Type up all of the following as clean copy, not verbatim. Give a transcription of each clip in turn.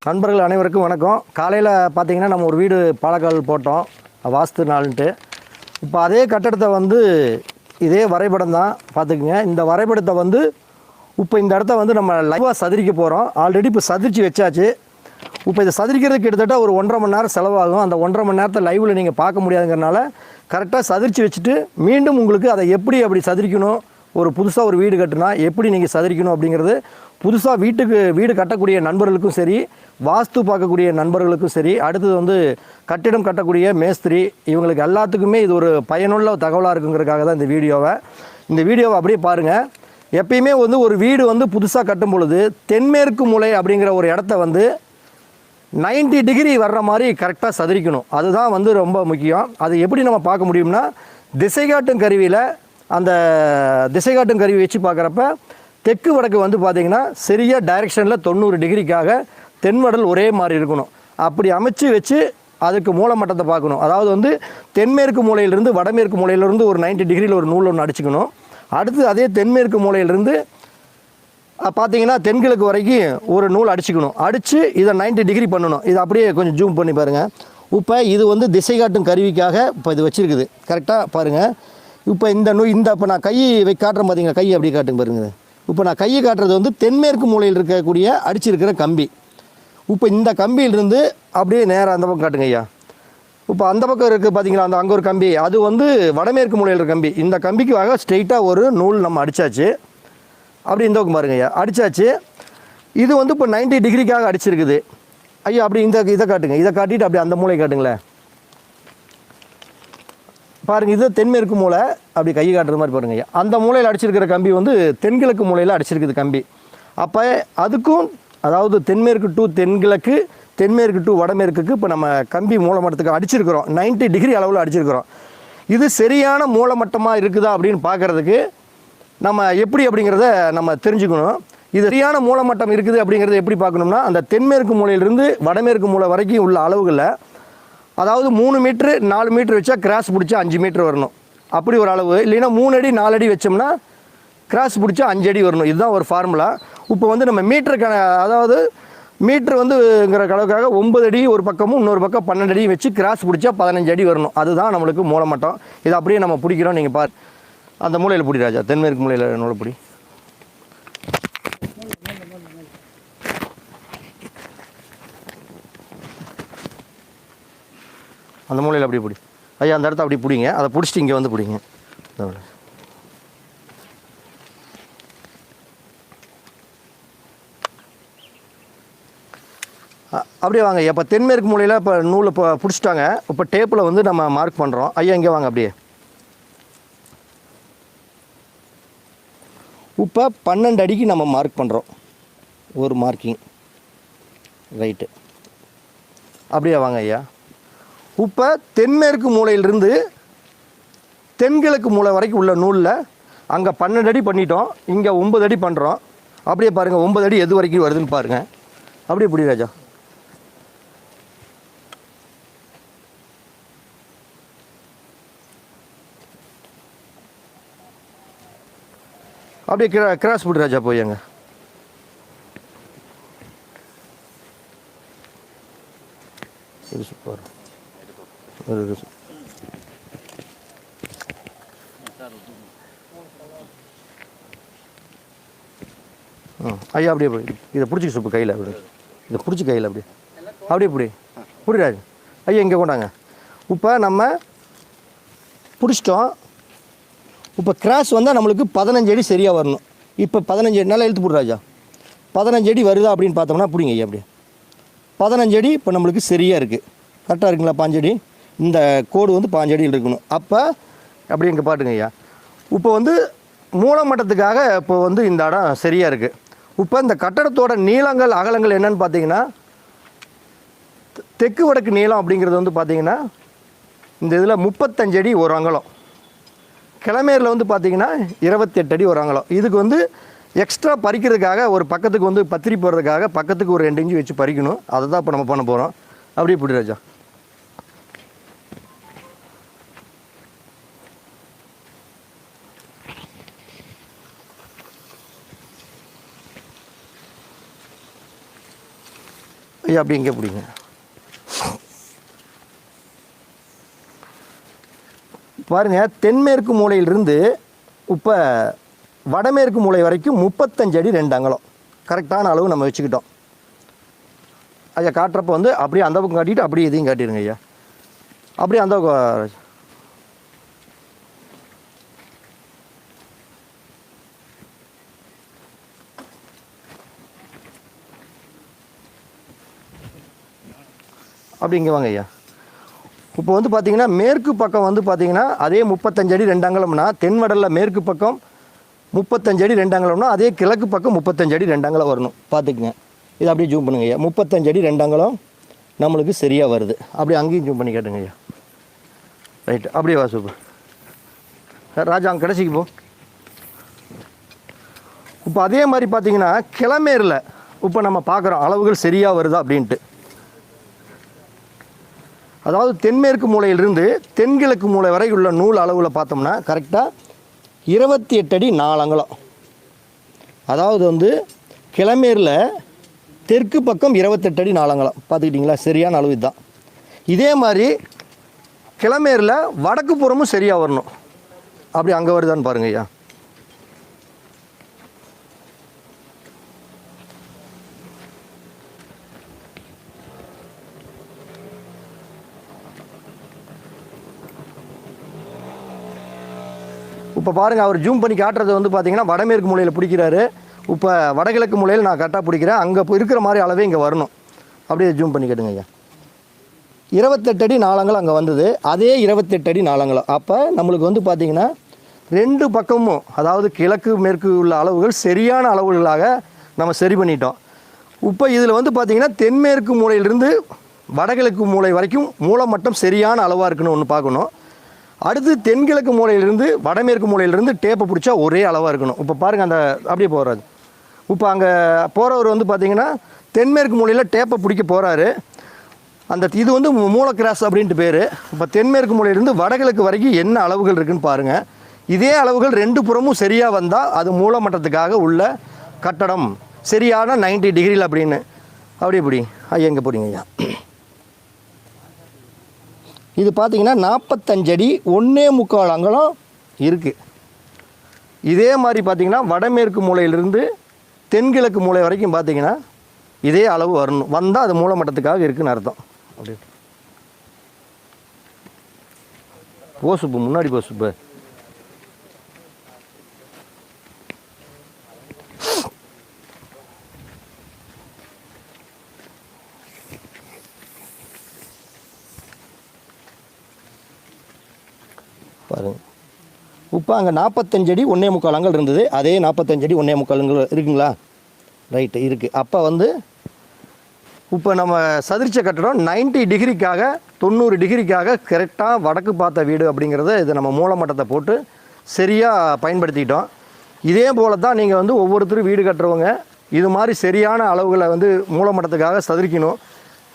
நண்பர்கள் அனைவருக்கும் வணக்கம். காலையில் பார்த்தீங்கன்னா நம்ம ஒரு வீடு பாலக்கால் போட்டோம் வாஸ்து நாளுன்ட்டு. இப்போ அதே கட்டடத்தை வந்து இதே வரைபடம் தான் பார்த்துக்குங்க. இந்த வரைபடத்தை வந்து இப்போ இந்த இடத்த வந்து நம்ம லைவாக சதுரிக்க போகிறோம். ஆல்ரெடி இப்போ சதுரிச்சு வச்சாச்சு. இப்போ இதை சதுரிக்கிறதுக்கு கிட்டத்தட்ட ஒரு 1.5 மணி நேரம் செலவாகும். அந்த 1.5 மணி நேரத்தை லைவில் நீங்கள் பார்க்க முடியாதுங்கிறனால கரெக்டாக சதுரிச்சு வச்சுட்டு மீண்டும் உங்களுக்கு அதை எப்படி அப்படி சதுரிக்கணும், ஒரு புதுசாக ஒரு வீடு கட்டுனா எப்படி நீங்கள் சதுரிக்கணும் அப்படிங்கிறது புதுசாக வீடு கட்டக்கூடிய நண்பர்களுக்கும் சரி, வாஸ்து பார்க்கக்கூடிய நண்பர்களுக்கும் சரி, அடுத்தது வந்து கட்டிடம் கட்டக்கூடிய மேஸ்திரி, இவங்களுக்கு எல்லாத்துக்குமே இது ஒரு பயனுள்ள தகவலாக இருக்குங்கிறதுக்காக தான் இந்த வீடியோவை அப்படியே பாருங்கள். எப்பயுமே வந்து ஒரு வீடு வந்து புதுசாக கட்டும் பொழுது தென்மேற்கு மூலை அப்படிங்கிற ஒரு இடத்த வந்து 90 டிகிரி வர்ற மாதிரி கரெக்டாக சதுரிக்கணும். அதுதான் வந்து ரொம்ப முக்கியம். அது எப்படி நம்ம பார்க்க முடியும்னா, திசைகாட்டும் கருவியில் அந்த திசைகாட்டும் கருவி வச்சு பார்க்குறப்ப தெற்கு வடக்கு வந்து பார்த்திங்கன்னா சரியாக டைரெக்ஷனில் 90 டிகிரிக்காக தென்வடல் ஒரே மாதிரி இருக்கணும். அப்படி அமைச்சு வச்சு அதுக்கு மூலமட்டத்தை பார்க்கணும். அதாவது வந்து தென்மேற்கு மூலையிலிருந்து வடமேற்கு மூலையிலிருந்து ஒரு 90 டிகிரியில் ஒரு நூல் ஒன்று அடிச்சுக்கணும். அடுத்து அதே தென்மேற்கு மூலையிலிருந்து பார்த்தீங்கன்னா தென்கிழக்கு வரைக்கும் ஒரு நூல் அடிச்சுக்கணும். அடித்து இதை 90 டிகிரி பண்ணணும். இதை அப்படியே கொஞ்சம் ஜூம் பண்ணி பாருங்கள். இப்போ இது வந்து திசை காட்டும் கருவிக்காக இப்போ இது வச்சுருக்குது. கரெக்டாக பாருங்கள். இப்போ இப்போ நான் கையை காட்டுறேன் பார்த்தீங்கன்னா, கையை அப்படியே காட்டுங்க பாருங்க. இப்போ நான் கையை காட்டுறது வந்து தென்மேற்கு மூலையில் இருக்கக்கூடிய அடிச்சிருக்கிற கம்பி. இப்போ இந்த கம்பியிலிருந்து அப்படியே நேராக அந்த பக்கம் காட்டுங்க ஐயா. இப்போ அந்த பக்கம் இருக்குது பார்த்தீங்களா, அங்கே ஒரு கம்பி, அது வந்து வடமேற்கு மூலையில் இருக்க கம்பி. இந்த கம்பிக்கு ஸ்ட்ரெயிட்டாக ஒரு நூல் நம்ம அடித்தாச்சு. அப்படி இந்த பக்கம் பாருங்க ஐயா, அடித்தாச்சு. இது வந்து இப்போ 90 டிகிரிக்காக அடிச்சிருக்குது ஐயா. அப்படி இதை காட்டுங்க. இதை காட்டிட்டு அப்படி அந்த மூளை காட்டுங்களேன். பாருங்கள், இது தென்மேற்கு மூலை. அப்படி கை காட்டுற மாதிரி பாருங்க ஐயா. அந்த மூலையில் அடிச்சிருக்கிற கம்பி வந்து தென்கிழக்கு மூலையில் அடிச்சிருக்குது கம்பி. அப்போ அதுக்கும், அதாவது தென்மேற்கு டு தென்கிழக்கு, தென்மேற்கு டு வடமேற்குக்கு இப்போ நம்ம கம்பி மூலமட்டத்துக்கு அடிச்சிருக்கிறோம். 90 டிகிரி அளவில் அடிச்சிருக்கிறோம். இது சரியான மூலமட்டமாக இருக்குதா அப்படின்னு பார்க்குறதுக்கு நம்ம எப்படி அப்படிங்கிறத நம்ம தெரிஞ்சுக்கணும். இது சரியான மூலமட்டம் இருக்குது அப்படிங்கிறத எப்படி பார்க்கணும்னா, அந்த தென்மேற்கு மூலையிலிருந்து வடமேற்கு மூலை வரைக்கும் உள்ள அளவுகளில், அதாவது 3 மீட்ரு 4 மீட்ரு வச்சா கிராஸ் பிடிச்சா 5 மீட்ரு வரணும். அப்படி ஒரு அளவு. இல்லைன்னா 3 அடி 4 அடி வச்சோம்னா கிராஸ் பிடிச்சா 5 அடி வரணும். இதுதான் ஒரு ஃபார்முலா. இப்போ வந்து நம்ம அதாவது மீட்ரு வந்துங்கிற அளவுக்காக 9 அடி ஒரு பக்கமும் இன்னொரு பக்கம் 12 அடி வச்சு கிராஸ் பிடிச்சா 15 அடி வரணும். அதுதான் நம்மளுக்கு மூலமட்டம். இதை அப்படியே நம்ம பிடிக்கிறோம். நீங்கள் பாரு, அந்த மூலையில் பிடி ராஜா, தென்மேற்கு மூலையில் நூலை பிடி. அந்த மூலையில் அப்படி பிடி ஐயா. அந்த இடத்த அப்படி பிடிங்க. அதை பிடிச்சிட்டு இங்கே வந்து பிடிங்க. அப்படியே வாங்க ஐயா. இப்போ தென்மேற்கு மூலையில் இப்போ நூலை இப்போ பிடிச்சிட்டாங்க. இப்போ டேப்பில் வந்து நம்ம மார்க் பண்ணுறோம் ஐயா. இங்கே வாங்க அப்படியே. இப்போ 12 அடிக்கு நம்ம மார்க் பண்ணுறோம். ஒரு மார்க்கிங் ரைட்டு. அப்படியே வாங்க ஐயா. இப்போ தென்மேற்கு மூலையிலிருந்து தென்கிழக்கு மூலை வரைக்கும் உள்ள நூலில் அங்கே 12 அடி பண்ணிட்டோம். இங்கே 9 அடி பண்ணுறோம். அப்படியே பாருங்கள், 9 அடி எது வரைக்கும் வருதுன்னு பாருங்கள். அப்படியே பிடி ராஜா. அப்படியே கிராஸ் பிடி ராஜா. போய்ங்க. சூப்பர். ஐயா அப்படியே போய் இதை பிடிச்சி சூப்பு கையில் அப்படி இதை பிடிச்சி கையில் அப்படியே பிடி ராஜா. ஐயா இங்கே கொண்டாங்க. இப்போ நம்ம பிடிச்சிட்டோம். இப்போ கிராஸ் வந்தால் நம்மளுக்கு 15 அடி சரியாக வரணும். இப்போ 15 அடி நல்லா இழுத்து போடு ராஜா. 15 அடி வருதா அப்படின்னு பார்த்தோம்னா பிடிங்க ஐயா. அப்படியே 15 அடி இப்போ நம்மளுக்கு சரியாக இருக்குது. கரெக்டாக இருக்குங்களா? 5 அடி. இந்த கோடு வந்து 5 அடியில் இருக்கணும். அப்போ அப்படி இங்கே பாட்டுங்க ஐயா. இப்போ வந்து மூலமட்டத்துக்காக இப்போ வந்து இந்த இடம் சரியாக இருக்குது. இப்போ இந்த கட்டடத்தோட நீளங்கள் அகலங்கள் என்னன்னு பார்த்தீங்கன்னா, தெற்கு வடக்கு நீளம் அப்படிங்கிறது வந்து பார்த்திங்கன்னா இந்த இதில் 35 அடி ஒரு அங்கலம். கிழமேரில் வந்து பார்த்திங்கன்னா 28 அடி ஒரு அங்கலம். இதுக்கு வந்து எக்ஸ்ட்ரா பறிக்கிறதுக்காக ஒரு பக்கத்துக்கு வந்து பத்திரி போடுறதுக்காக பக்கத்துக்கு ஒரு 2 இன்ச்சு வச்சு பறிக்கணும். அதை தான் இப்போ நம்ம பண்ண போகிறோம். அப்படியே பிடி ராஜா. ஐயா அப்படி இங்கே பிடிங்க. பாருங்கள், தென்மேற்கு மூலையிலிருந்து இப்போ வடமேற்கு மூலை வரைக்கும் 35 அடி 2 அங்குலம் கரெக்டான அளவு நம்ம வச்சுக்கிட்டோம். ஐயா காட்டுறப்ப வந்து அப்படியே அந்த பக்கம் காட்டிட்டு அப்படியே இதையும் காட்டிடுங்க ஐயா. அப்படியே அந்த பக்கம் அப்படி இங்கே வாங்க ஐயா. இப்போ வந்து பார்த்தீங்கன்னா மேற்கு பக்கம் வந்து பார்த்தீங்கன்னா அதே 35 அடி 2 அங்குலம்னா, தென்வடலில் மேற்கு பக்கம் 35 அடி 2 அங்குலம்னா அதே கிழக்கு பக்கம் 35 அடி 2 அங்குலம் வரணும். பார்த்துக்குங்க. இது அப்படியே ஜூம் பண்ணுங்க ஐயா. 35 அடி 2 அங்குலம் நம்மளுக்கு சரியாக வருது. அப்படியே அங்கேயும் ஜூம் பண்ணி கேட்டுங்க ஐயா. ரைட்டு, அப்படியே வா சூப்பர். ராஜா அங்கே கடைசிக்கு போ. இப்போ அதே மாதிரி பார்த்தீங்கன்னா கிழமேரில் இப்போ நம்ம பார்க்குறோம் அளவுகள் சரியாக வருதா அப்படின்ட்டு. அதாவது தென்மேற்கு மூலையிலிருந்து தென்கிழக்கு மூலை வரை உள்ள நூல் அளவில் பார்த்தோம்னா கரெக்டாக 28 அடி 4 அங்குலம். அதாவது வந்து கிழமேரில் தெற்கு பக்கம் 28 அடி 4 அங்குலம். பார்த்துக்கிட்டிங்களா? சரியான அளவு இதுதான். இதே மாதிரி கிழமேரில் வடக்கு புறமும் சரியாக வரணும். அப்படி அங்கே வருதான்னு பாருங்க ஐயா. இப்போ பாருங்கள், அவர் ஜூம் பண்ணி காட்டுறது வந்து பார்த்தீங்கன்னா வடமேற்கு மூலையில் பிடிக்கிறாரு. இப்போ வடகிழக்கு மூலையில் நான் கரெக்டாக பிடிக்கிறேன். அங்கே இருக்கிற மாதிரி அளவே இங்கே வரணும். அப்படியே ஜூம் பண்ணி கேட்டுங்க ஐயா. 28 அடி 4 அங்குலம் அங்கே வந்தது. அதே 28 அடி 4 அங்குலம். அப்போ நம்மளுக்கு வந்து பார்த்திங்கன்னா 2 பக்கமும், அதாவது கிழக்கு மேற்கு உள்ள அளவுகள் சரியான அளவுகளாக நம்ம சரி பண்ணிட்டோம். இப்போ இதில் வந்து பார்த்திங்கன்னா தென்மேற்கு மூலையிலிருந்து வடகிழக்கு மூலை வரைக்கும் மூலமட்டம் சரியான அளவாக இருக்குன்னு ஒன்று பார்க்கணும். அடுத்து தென்கிழக்கு மூலையிலிருந்து வடமேற்கு மூலையிலிருந்து டேப்பை பிடிச்சா ஒரே அளவாக இருக்கணும். இப்போ பாருங்கள், அந்த அப்படியே போகிறாரு. இப்போ அங்கே போகிறவர் வந்து பார்த்திங்கன்னா தென்மேற்கு மூலையில் டேப்பை பிடிக்க போகிறாரு. அந்த இது வந்து மூல கிராஸ் அப்படின்ட்டு பேர். இப்போ தென்மேற்கு மூலையிலிருந்து வடகிழக்கு வரைக்கும் என்ன அளவுகள் இருக்குதுன்னு பாருங்கள். இதே அளவுகள் 2 புறமும் சரியாக வந்தால் அது மூலமட்டத்துக்காக உள்ள கட்டடம் சரியான 90 டிகிரியில் அப்படின்னு. அப்படி எப்படி ஐயா எங்கே போகிறீங்க ஐயா? இது பார்த்தீங்கன்னா 45 அடி 1.25 அங்குலம் இருக்குது. இதே மாதிரி பார்த்தீங்கன்னா வடமேற்கு மூலையிலிருந்து தென்கிழக்கு மூலை வரைக்கும் பார்த்தீங்கன்னா இதே அளவு வரணும். வந்தால் அது மூலமட்டத்துக்காக இருக்குதுன்னு அர்த்தம். அப்படி போசுப்பு முன்னாடி போசுப்பு. பாருங்க, இப்போ அங்கே 45 அடி 1.25 அங்குலம் இருந்தது. அதே 45 அடி 1.25 அங்குலம் இருக்குங்களா? ரைட்டு இருக்குது. அப்போ வந்து இப்போ நம்ம சதுரிச்ச கட்டடம் 90 டிகிரிக்காக 90 டிகிரிக்காக கரெக்டாக வடக்கு பார்த்த வீடு அப்படிங்கிறத இது நம்ம மூலமட்டத்தை போட்டு சரியாக பயன்படுத்திக்கிட்டோம். இதே போல் தான் நீங்கள் வந்து ஒவ்வொருத்தரும் வீடு கட்டுறவங்க இது மாதிரி சரியான அளவுகளை வந்து மூலமட்டத்துக்காக சதுரிக்கணும்.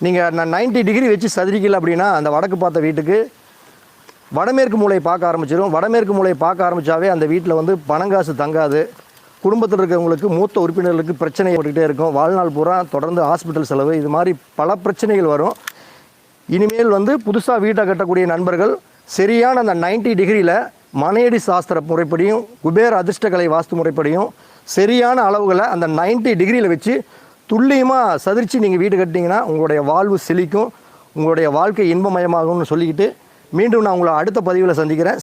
நீங்கள் 90 டிகிரி வச்சு சதுரிக்கல அப்படின்னா அந்த வடக்கு பார்த்த வீட்டுக்கு வடமேற்கு மூலையை பார்க்க ஆரம்பிச்சிடும். வடமேற்கு மூலையை பார்க்க ஆரம்பித்தாவே அந்த வீட்டில் வந்து பணங்காசு தங்காது. குடும்பத்தில் இருக்கிறவங்களுக்கு மூத்த உறுப்பினர்களுக்கு பிரச்சனை போட்டுக்கிட்டே இருக்கும். வாழ்நாள் பூரா தொடர்ந்து ஹாஸ்பிட்டல் செலவு, இது மாதிரி பல பிரச்சனைகள் வரும். இனிமேல் வந்து புதுசாக வீட்டை கட்டக்கூடிய நண்பர்கள் சரியான அந்த 90 டிகிரியில் மனையடி சாஸ்திர முறைப்படியும் குபேர அதிர்ஷ்டக்கலை வாஸ்து முறைப்படியும் சரியான அளவுகளை அந்த 90 டிகிரியில் வச்சு துல்லியமாக சதிர்ச்சி நீங்கள் வீடு கட்டிங்கன்னா உங்களுடைய வாழ்வு செழிக்கும், உங்களுடைய வாழ்க்கை இன்பமயமாகும்னு சொல்லிக்கிட்டு மீண்டும் நான் உங்களை அடுத்த பதிவில் சந்திக்கிறேன்.